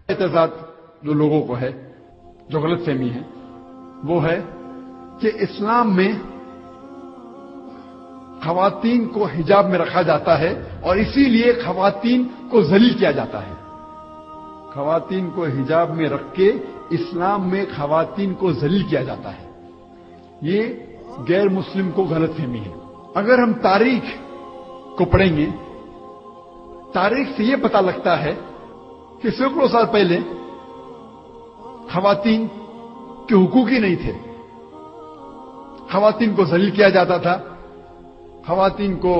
اعتراضات جو لوگوں کو ہے، جو غلط فہمی ہے، وہ ہے کہ اسلام میں خواتین کو حجاب میں رکھا جاتا ہے اور اسی لیے خواتین کو ذلیل کیا جاتا ہے۔ خواتین کو حجاب میں رکھ کے اسلام میں خواتین کو ذلیل کیا جاتا ہے، یہ غیر مسلم کو غلط فہمی ہے۔ اگر ہم تاریخ کو پڑھیں گے، تاریخ سے یہ پتہ لگتا ہے کہ سینکڑوں سال پہلے خواتین کے حقوق ہی نہیں تھے، خواتین کو ذلیل کیا جاتا تھا، خواتین کو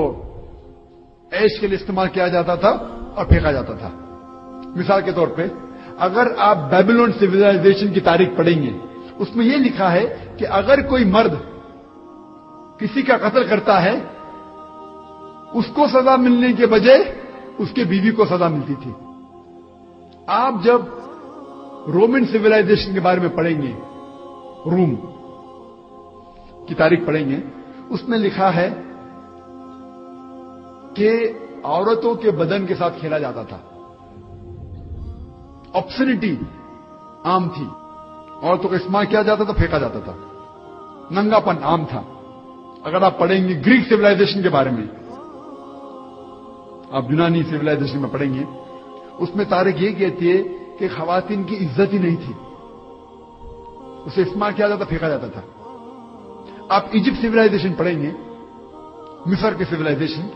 عیش کے لیے استعمال کیا جاتا تھا اور پھینکا جاتا تھا۔ مثال کے طور پہ اگر آپ بیبلون سویلائزیشن کی تاریخ پڑھیں گے، اس میں یہ لکھا ہے کہ اگر کوئی مرد کسی کا قتل کرتا ہے، اس کو سزا ملنے کے بجائے اس کے بیوی کو سزا ملتی تھی۔ آپ جب رومن سویلائزیشن کے بارے میں پڑھیں گے، روم کی تاریخ پڑھیں گے، اس میں لکھا ہے کہ عورتوں کے بدن کے ساتھ کھیلا جاتا تھا، آبسینٹی عام تھی، عورتوں کا استعمال کیا جاتا تھا، پھینکا جاتا تھا، ننگا پن عام تھا۔ اگر آپ پڑھیں گے گریک سویلائزیشن کے بارے میں، آپ یونانی سویلائزیشن میں پڑھیں گے، اس میں تاریخ یہ کہتی ہے کہ خواتین کی عزت ہی نہیں تھی، اسے استعمال کیا جاتا، پھینکا جاتا تھا۔ آپ ایجپٹ سویلائزیشن پڑھیں گے، مصر کی سویلائزیشن،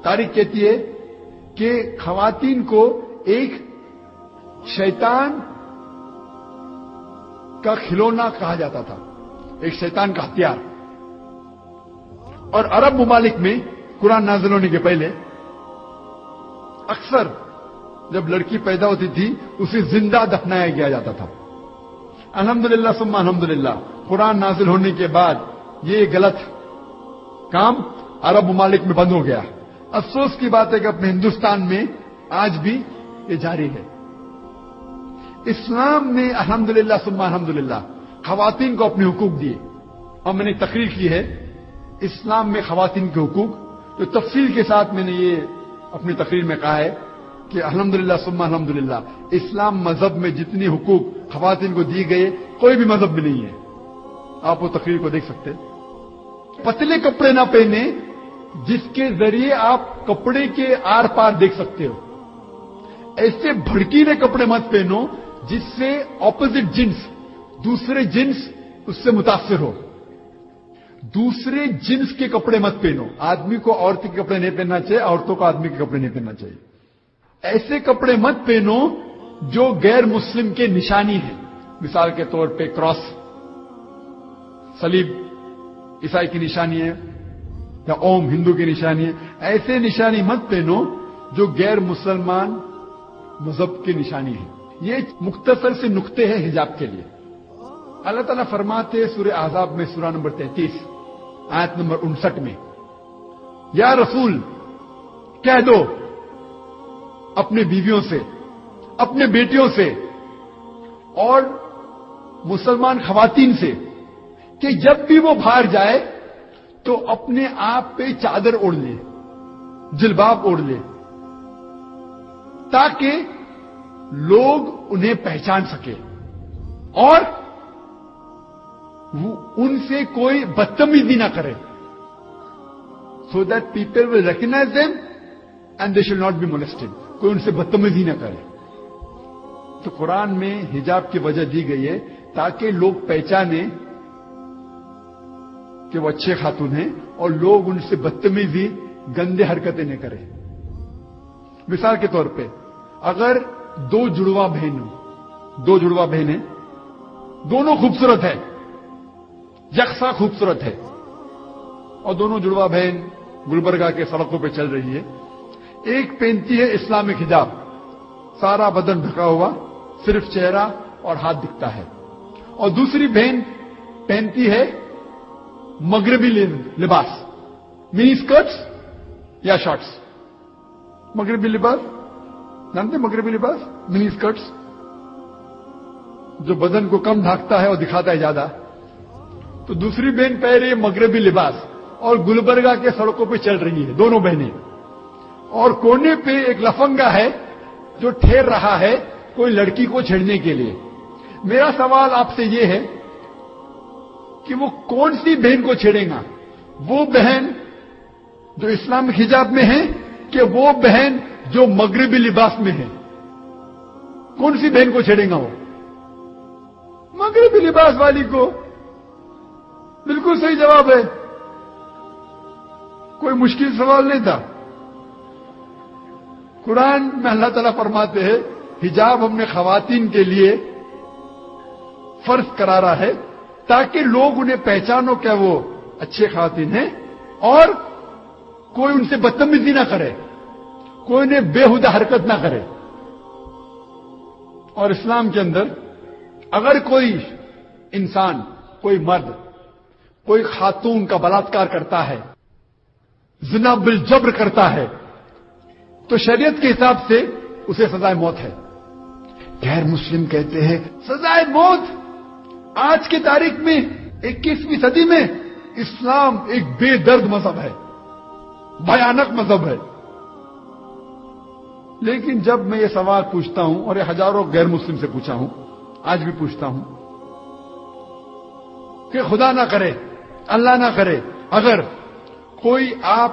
تاریخ کہتی ہے کہ خواتین کو ایک شیطان کا کھلونا کہا جاتا تھا، ایک شیطان کا ہتھیار۔ اور عرب ممالک میں قرآن نازل ہونے کے پہلے اکثر جب لڑکی پیدا ہوتی تھی اسے زندہ دفنایا گیا جاتا تھا۔ الحمدللہ ثم الحمدللہ، قرآن نازل ہونے کے بعد یہ غلط کام عرب ممالک میں بند ہو گیا۔ افسوس کی بات ہے کہ اپنے ہندوستان میں آج بھی یہ جاری ہے۔ اسلام نے الحمدللہ ثم الحمدللہ خواتین کو اپنے حقوق دیے، اور میں نے تقریر کی ہے اسلام میں خواتین کے حقوق، تو تفصیل کے ساتھ میں نے یہ اپنی تقریر میں کہا ہے کہ الحمدللہ ثم الحمدللہ اسلام مذہب میں جتنے حقوق خواتین کو دیے گئے کوئی بھی مذہب میں نہیں ہے۔ آپ وہ تقریر کو دیکھ سکتے۔ پتلے کپڑے نہ پہنے جس کے ذریعے آپ کپڑے کے آر پار دیکھ سکتے ہو، ایسے بھڑکیلے کپڑے مت پہنو جس سے اپوزٹ جنس، دوسرے جنس اس سے متاثر ہو۔ دوسرے جنس کے کپڑے مت پہنو، آدمی کو عورت کے کپڑے نہیں پہننا چاہیے، عورتوں کو آدمی کے کپڑے نہیں پہننا چاہیے۔ ایسے کپڑے مت پہنو جو غیر مسلم کے نشانی ہے، مثال کے طور پہ کراس، صلیب عیسائی کی نشانی ہے، یا اوم ہندو کی نشانی ہے، ایسے نشانی مت پہنو جو غیر مسلمان مذہب کی نشانی ہے۔ یہ مختصر سے نقطے ہیں حجاب کے لیے۔ اللہ تعالیٰ فرماتے سورہ احزاب میں سورہ نمبر 33 آیت نمبر 59 میں، یا رسول کہہ دو اپنے بیویوں سے، اپنے بیٹیوں سے اور مسلمان خواتین سے کہ جب بھی وہ باہر جائے تو اپنے آپ پہ چادر اوڑھ لے، جلباب اوڑھ لے، تاکہ لوگ انہیں پہچان سکے اور ان سے کوئی بدتمیزی نہ کرے، so that people will recognize them and they shall not be molested، کوئی ان سے بدتمیزی نہ کرے۔ تو قرآن میں حجاب کی وجہ دی گئی ہے تاکہ لوگ پہچانیں کہ وہ اچھے خاتون ہیں اور لوگ ان سے بدتمیزی، گندے حرکتیں نہ کریں۔ مثال کے طور پہ اگر دو جڑواں بہنیں، دونوں خوبصورت ہے، یکساں خوبصورت ہے، اور دونوں جڑواں بہن گلبرگہ کے سڑکوں پہ چل رہی ہے، ایک پہنتی ہے اسلامک حجاب، سارا بدن ڈھکا ہوا، صرف چہرہ اور ہاتھ دکھتا ہے، اور دوسری بہن پہنتی ہے مغربی لباس، منی اسکرٹس یا شارٹس۔ مغربی لباس جانتے ہیں؟ مغربی لباس منی اسکرٹس جو بدن کو کم ڈھانکتا ہے اور دکھاتا ہے زیادہ۔ تو دوسری بہن پہن رہی ہے مغربی لباس اور گلبرگہ کے سڑکوں پہ چل رہی ہے، دونوں بہنیں، اور کونے پہ ایک لفنگا ہے جو ٹھہر رہا ہے کوئی لڑکی کو چھیڑنے کے لیے. میرا سوال آپ سے یہ ہے کہ وہ کون سی بہن کو چھیڑے گا؟ وہ بہن جو اسلامک حجاب میں ہے کہ وہ بہن جو مغربی لباس میں ہے؟ کون سی بہن کو چھیڑے گا وہ؟ مغربی لباس والی کو. بالکل صحیح جواب ہے. کوئی مشکل سوال نہیں تھا. قرآن میں اللہ تعالیٰ فرماتے ہیں حجاب ہم نے خواتین کے لیے فرض قرارا ہے تاکہ لوگ انہیں پہچانو کیا وہ اچھے خواتین ہیں اور کوئی ان سے بدتمیزی نہ کرے, کوئی انہیں بےہودہ حرکت نہ کرے. اور اسلام کے اندر اگر کوئی انسان, کوئی مرد, کوئی خاتون کا بلاత్కాر کرتا ہے, زنا بالجبر کرتا ہے, تو شریعت کے حساب سے اسے سزائے موت ہے. غیر مسلم کہتے ہیں سزائے موت. آج کی تاریخ میں 21ویں صدی میں اسلام ایک بے درد مذہب ہے, بھیانک مذہب ہے. لیکن جب میں یہ سوال پوچھتا ہوں, اور یہ ہزاروں غیر مسلم سے پوچھا ہوں, آج بھی پوچھتا ہوں کہ خدا نہ کرے, اللہ نہ کرے, اگر کوئی آپ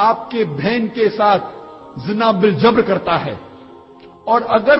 آپ کے بہن کے ساتھ زنا بالجبر کرتا ہے, اور اگر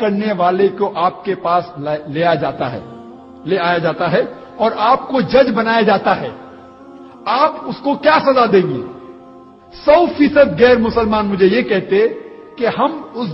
کرنے والے کو آپ کے پاس لے آیا جاتا ہے اور آپ کو جج بنایا جاتا ہے, آپ اس کو کیا سزا دیں گے؟ 100% غیر مسلمان مجھے یہ کہتے کہ ہم اس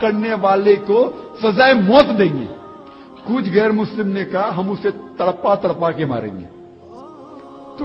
کرنے والے کو سزائے موت دیں گے. کچھ غیر مسلم نے کہا ہم اسے تڑپا کے ماریں گے. تو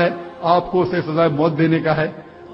ہے, آپ کو اسے سزائے موت دینے کا ہے.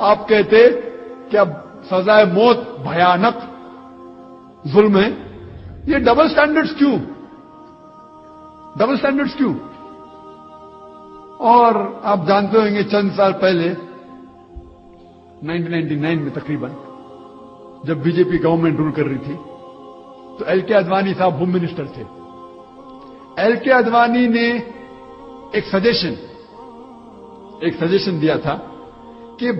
آپ کہتے کہ اب سزائے موت بھیانک ظلم ہے. یہ ڈبل سٹینڈرڈز کیوں؟ ڈبل سٹینڈرڈز کیوں؟ اور آپ جانتے ہوں گے چند سال پہلے 1999 میں تقریباً جب B J P government role کر رہی تھی تو ایل کے اڈوانی صاحب ہوم منسٹر تھے. ایل کے اڈوانی نے ایک سجیشن دیا تھا کہ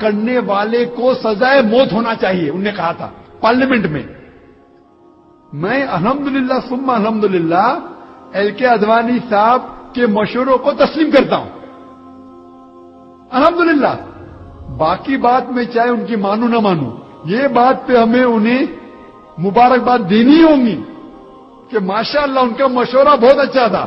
کرنے والے کو سزائے موت ہونا چاہیے. انہوں نے کہا تھا پارلیمنٹ میں. میں الحمدللہ ثم الحمدللہ ایل کے اڈوانی صاحب کے مشوروں کو تسلیم کرتا ہوں, الحمدللہ. باقی بات میں چاہے ان کی مانوں نہ مانوں, یہ بات پہ ہمیں انہیں مبارکباد دینی ہوگی کہ ماشاءاللہ ان کا مشورہ بہت اچھا تھا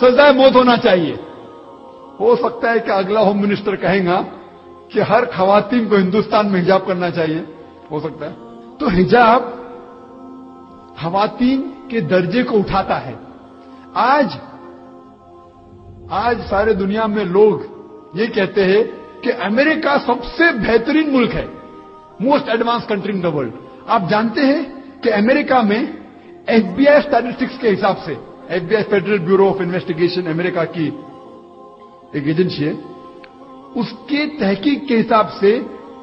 سزائے موت ہونا چاہیے. ہو سکتا ہے کہ اگلا ہوم منسٹر کہیں گا کہ ہر خواتین کو ہندوستان میں حجاب کرنا چاہیے, ہو سکتا ہے. تو حجاب خواتین کے درجے کو اٹھاتا ہے. آج سارے دنیا میں لوگ یہ کہتے ہیں کہ امریکہ سب سے بہترین ملک ہے, most advance country in the world. آپ جانتے ہیں کہ امریکہ میں ایف بی آئی اسٹیٹسٹکس کے حساب سے, F B I federal bureau of investigation امریکہ کی ایک ایجنسی ہے, اس کے تحقیق کے حساب سے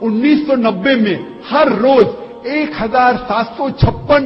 1990 میں ہر روز 1756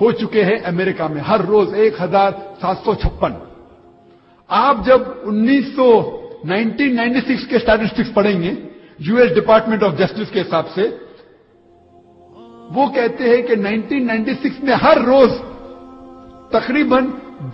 ہو چکے ہیں امریکہ میں, ہر روز 1756. آپ جب 1996 کے اسٹیٹسٹکس پڑھیں گے U S department of justice کے حساب سے, وہ کہتے ہیں کہ 1996 میں ہر روز تقریباً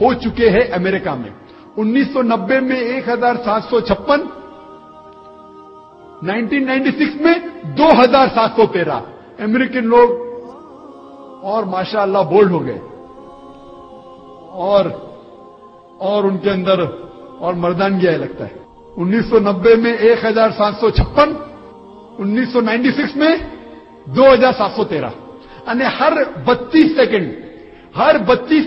ہو چکے ہیں امریکہ میں. 1990 میں 1756, 1996 میں 2713. امریکن لوگ اور ماشاءاللہ بولڈ ہو گئے اور ان کے اندر اور مردانگی آئے لگتا ہے. 1990 میں 1756, 1996 میں 2713. یعنی ہر 32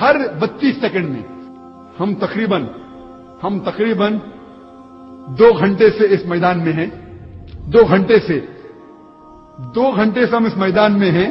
ہر 32 سیکنڈ میں. ہم تقریباً 2 گھنٹے سے اس میدان میں ہیں, 2 گھنٹے سے ہم اس میدان میں ہیں.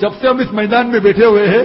جب سے ہم اس میدان میں بیٹھے ہوئے ہیں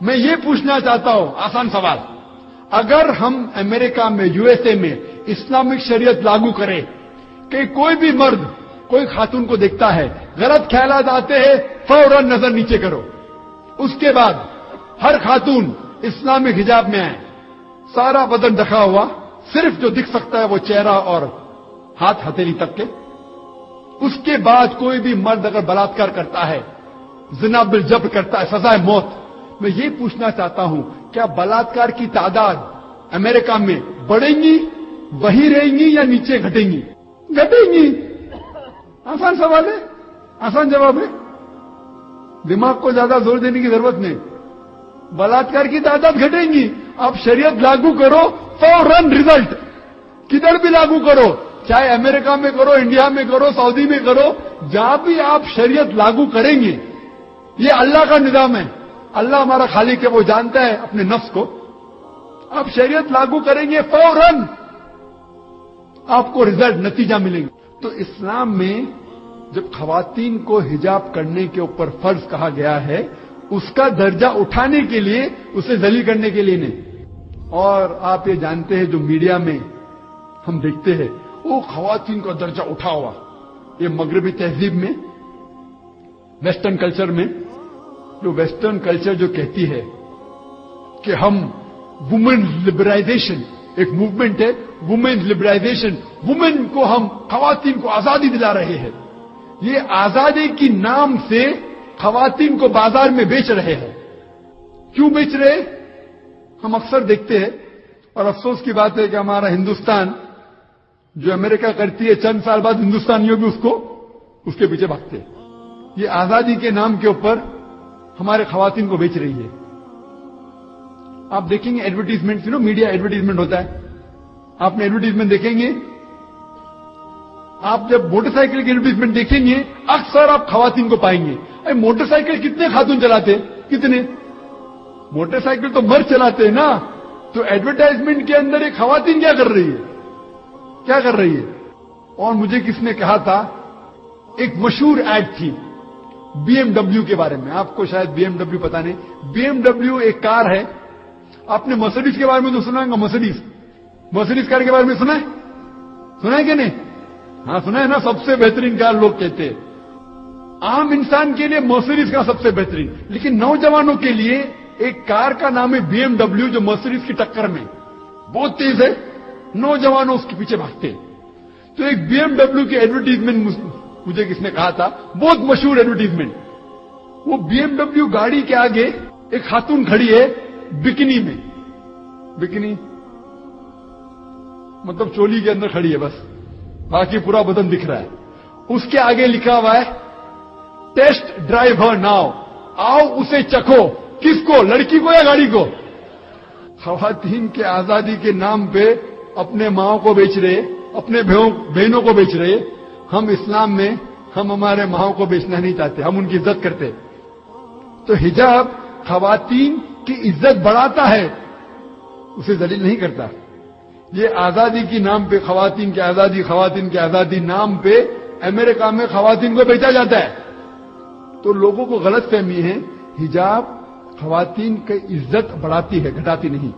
میں یہ پوچھنا چاہتا ہوں, آسان سوال, اگر ہم امریکہ میں USA میں اسلامک شریعت لاگو کریں کہ کوئی بھی مرد کوئی خاتون کو دیکھتا ہے غلط خیالات آتے ہیں فوراً نظر نیچے کرو، اس کے بعد ہر خاتون اسلامک حجاب میں آئے، سارا بدن ڈھکا ہوا، صرف جو دکھ سکتا ہے وہ چہرہ اور ہاتھ ہتھیلی تک کے، اس کے بعد کوئی بھی مرد اگر بلاತ್کار کرتا ہے، زنا بالجبر کرتا ہے، سزائے موت۔ میں یہ پوچھنا چاہتا ہوں کیا بلاತ್کار کی تعداد امریکہ میں بڑھیں گی، وہی رہیں گی یا نیچے گھٹیں گی؟ گھٹیں گی۔ آسان سوال ہے، آسان جواب ہے، دماغ کو زیادہ زور دینے کی ضرورت نہیں۔ بلاತ್کار کی تعداد گھٹیں گی، آپ شریعت لاگو کرو، فوراً رزلٹ، کدھر بھی لاگو کرو، چاہے امریکہ میں کرو، انڈیا میں کرو، سعودی میں کرو، جہاں بھی آپ شریعت لاگو کریں گے، یہ اللہ کا نظام ہے، اللہ ہمارا خالق ہے، وہ جانتا ہے اپنے نفس کو، آپ شریعت لاگو کریں گے فوراً آپ کو رزلٹ، نتیجہ ملیں گے۔ تو اسلام میں جب خواتین کو حجاب کرنے کے اوپر فرض کہا گیا ہے، اس کا درجہ اٹھانے کے لیے، اسے ذلیل کرنے کے لیے نہیں۔ اور آپ یہ جانتے ہیں جو میڈیا میں ہم دیکھتے ہیں وہ خواتین کا درجہ اٹھا ہوا، یہ مغربی تہذیب میں، ویسٹرن کلچر میں، جو ویسٹرن کلچر جو کہتی ہے کہ ہم وومن لبرائزیشن، ایک موومنٹ ہے وومن لبرائزیشن، وومن کو ہم خواتین کو آزادی دلا رہے ہیں، یہ آزادی کی نام سے خواتین کو بازار میں بیچ رہے ہیں۔ کیوں بیچ رہے؟ ہم اکثر دیکھتے ہیں، اور افسوس کی بات ہے کہ ہمارا ہندوستان جو امریکہ کرتی ہے، چند سال بعد ہندوستانیوں بھی اس کے پیچھے بھاگتے ہیں۔ یہ آزادی کے نام کے اوپر ہمارے خواتین کو بیچ رہی ہے۔ آپ دیکھیں گے ایڈورٹیزمنٹ، میڈیا ایڈورٹیزمنٹ ہوتا ہے، آپ نے ایڈورٹیزمنٹ دیکھیں گے، آپ جب موٹر سائیکل کی ایڈورٹیزمنٹ دیکھیں گے اکثر آپ خواتین کو پائیں گے۔ ارے موٹر سائیکل کتنے خاتون چلاتے؟ کتنے؟ موٹر سائیکل تو مرد چلاتے ہیں نا، تو ایڈورٹائزمنٹ کے اندر ایک خواتین کیا کر رہی ہے؟ کیا کر رہی ہے؟ اور مجھے کس نے کہا تھا، ایک مشہور ایڈ تھی BMW کے بارے میں، آپ کو شاید BMW پتا نہیں، BMW ایک کار ہے، آپ نے مرسڈیز کے بارے میں تو سنا ہے، مرسڈیز کار کے بارے میں سنا ہے کہ نہیں؟ ہاں سنا ہے نا، سب سے بہترین کار لوگ کہتے ہیں، عام انسان کے لیے مرسڈیز کا سب سے بہترین، لیکن نوجوانوں کے لیے ایک کار کا نام ہے BMW، جو مرسڈیز کی ٹکر میں بہت تیز ہے، نوجوانوں اس کے پیچھے بھاگتے ہیں۔ تو ایک BMW کی ایڈورٹیزمنٹ مجھے کس نے کہا تھا، بہت مشہور ایڈورٹیزمنٹ، وہ BMW گاڑی کے آگے ایک خاتون کھڑی ہے بکنی میں، بکنی مطلب چولی کے اندر کھڑی ہے، بس باقی پورا بدن دکھ رہا ہے، اس کے آگے لکھا ہوا ہے ٹیسٹ ڈرائیو ہر ناؤ، آؤ اسے چکھو، کس کو، لڑکی کو یا گاڑی کو؟ خواتین کے آزادی کے نام پہ اپنے ماں کو بیچ رہے، اپنے بہنوں کو بیچ رہے۔ ہم اسلام میں ہم ہمارے ماں کو بیچنا نہیں چاہتے، ہم ان کی عزت کرتے۔ تو حجاب خواتین کی عزت بڑھاتا ہے، اسے ذلیل نہیں کرتا۔ یہ آزادی کی نام پہ خواتین کی آزادی نام پہ امریکہ میں خواتین کو بیچا جاتا ہے۔ تو لوگوں کو غلط فہمی ہے، حجاب خواتین کی عزت بڑھاتی ہے، گھٹاتی نہیں۔